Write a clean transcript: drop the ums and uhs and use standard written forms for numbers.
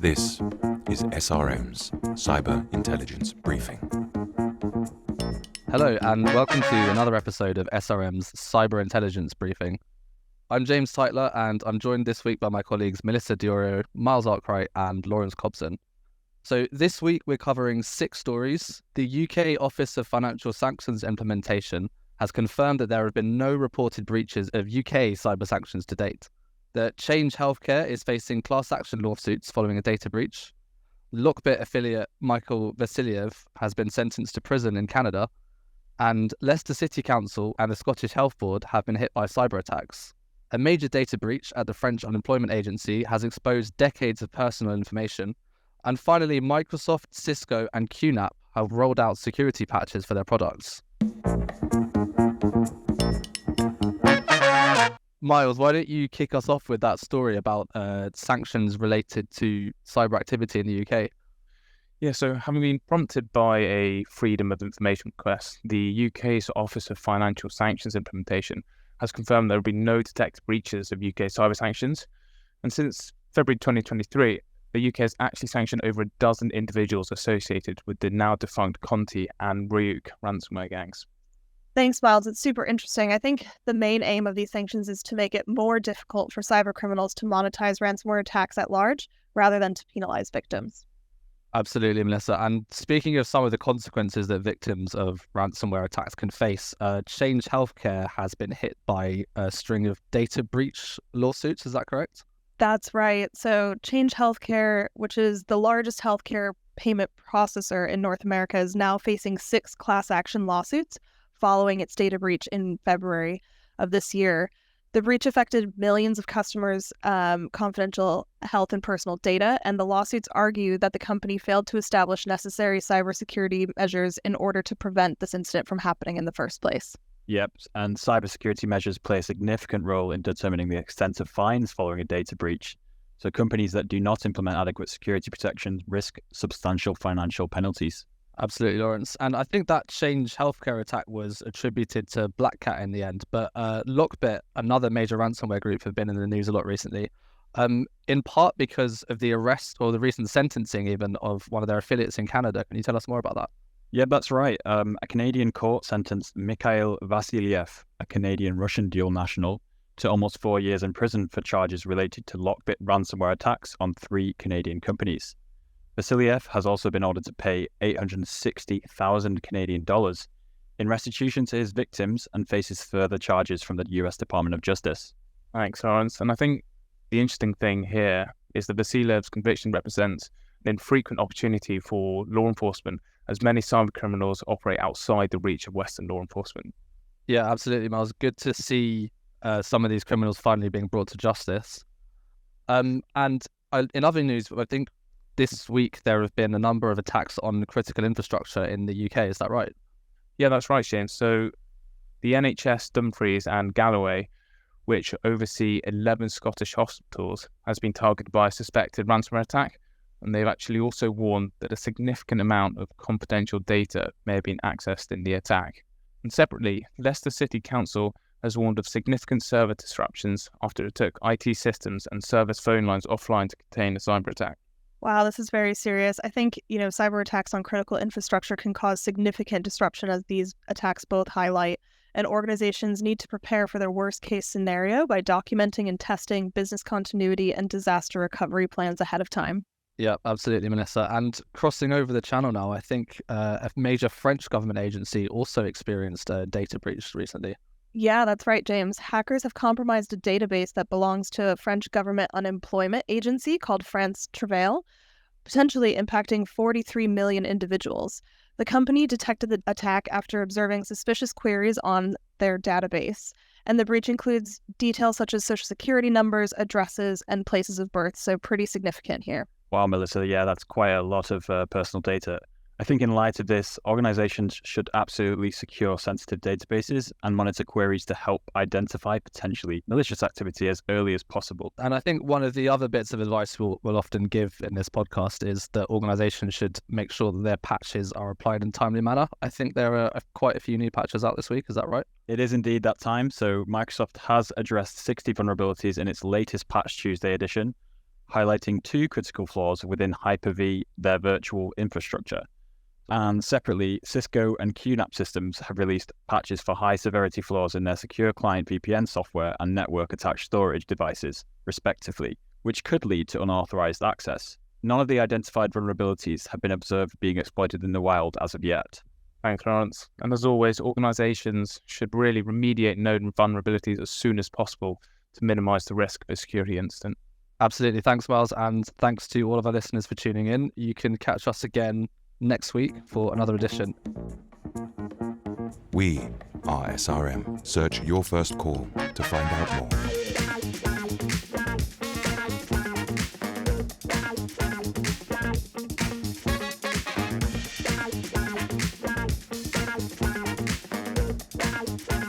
This is SRM's Cyber Intelligence Briefing. Hello, and welcome to another episode of SRM's Cyber Intelligence Briefing. I'm James Tytler, and I'm joined this week by my colleagues Melissa DeOrio, Miles Arkwright, and Lawrence Copson. So this week we're covering 6 stories. The UK Office of Financial Sanctions Implementation has confirmed that there have been no reported breaches of UK cyber sanctions to date. That Change Healthcare is facing class action lawsuits following a data breach. Lockbit affiliate Michael Vasiliev has been sentenced to prison in Canada. And Leicester City Council and the Scottish Health Board have been hit by cyber attacks. A major data breach at the French Unemployment Agency has exposed decades of personal information. And finally, Microsoft, Cisco and QNAP have rolled out security patches for their products. Miles, why don't you kick us off with that story about sanctions related to cyber activity in the UK? Yeah, so having been prompted by a Freedom of Information request, the UK's Office of Financial Sanctions Implementation has confirmed there have been no detected breaches of UK cyber sanctions. And since February 2023, the UK has actually sanctioned over a dozen individuals associated with the now defunct Conti and Ryuk ransomware gangs. Thanks, Miles. It's super interesting. I think the main aim of these sanctions is to make it more difficult for cyber criminals to monetize ransomware attacks at large, rather than to penalize victims. Absolutely, Melissa. And speaking of some of the consequences that victims of ransomware attacks can face, Change Healthcare has been hit by a string of data breach lawsuits. Is that correct? That's right. So Change Healthcare, which is the largest healthcare payment processor in North America, is now facing 6 class action lawsuits following its data breach in February of this year. The breach affected millions of customers' confidential health and personal data, and the lawsuits argue that the company failed to establish necessary cybersecurity measures in order to prevent this incident from happening in the first place. Yep, and cybersecurity measures play a significant role in determining the extent of fines following a data breach. So companies that do not implement adequate security protections risk substantial financial penalties. Absolutely, Lawrence. And I think that Change Healthcare attack was attributed to Black Cat in the end. But Lockbit, another major ransomware group, have been in the news a lot recently, in part because of the arrest or the recent sentencing even of one of their affiliates in Canada. Can you tell us more about that? Yeah, that's right. A Canadian court sentenced Mikhail Vasiliev, a Canadian-Russian dual national, to almost 4 years in prison for charges related to Lockbit ransomware attacks on 3 Canadian companies. Vasiliev has also been ordered to pay 860,000 Canadian dollars in restitution to his victims and faces further charges from the US Department of Justice. Thanks, Lawrence. And I think the interesting thing here is that Vasiliev's conviction represents an infrequent opportunity for law enforcement, as many cyber criminals operate outside the reach of Western law enforcement. Yeah, absolutely, Miles. Good to see some of these criminals finally being brought to justice. In other news, I think this week there have been a number of attacks on critical infrastructure in the UK. Is that right? Yeah, that's right, James. So the NHS Dumfries and Galloway, which oversee 11 Scottish hospitals, has been targeted by a suspected ransomware attack. And they've actually also warned that a significant amount of confidential data may have been accessed in the attack. And separately, Leicester City Council has warned of significant server disruptions after it took IT systems and service phone lines offline to contain a cyber attack. Wow, this is very serious. I think, cyber attacks on critical infrastructure can cause significant disruption, as these attacks both highlight, and organizations need to prepare for their worst case scenario by documenting and testing business continuity and disaster recovery plans ahead of time. Yeah, absolutely, Melissa. And crossing over the channel now, I think a major French government agency also experienced a data breach recently. Yeah, that's right, James. Hackers have compromised a database that belongs to a French government unemployment agency called France Travail, potentially impacting 43 million individuals. The company detected the attack after observing suspicious queries on their database. And the breach includes details such as social security numbers, addresses, and places of birth, so pretty significant here. Wow, Melissa, yeah, that's quite a lot of personal data. I think in light of this, organizations should absolutely secure sensitive databases and monitor queries to help identify potentially malicious activity as early as possible. And I think one of the other bits of advice we'll often give in this podcast is that organizations should make sure that their patches are applied in a timely manner. I think there are quite a few new patches out this week. Is that right? It is indeed that time. So Microsoft has addressed 60 vulnerabilities in its latest Patch Tuesday edition. highlighting 2 critical flaws within Hyper-V, their virtual infrastructure. And separately, Cisco and QNAP Systems have released patches for high-severity flaws in their secure client VPN software and network-attached storage devices, respectively, which could lead to unauthorized access. None of the identified vulnerabilities have been observed being exploited in the wild as of yet. Thanks, Lawrence. And as always, organizations should really remediate known vulnerabilities as soon as possible to minimize the risk of a security incident. Absolutely. Thanks, Miles. And thanks to all of our listeners for tuning in. You can catch us again next week for another edition. We are SRM. Search your first call to find out more.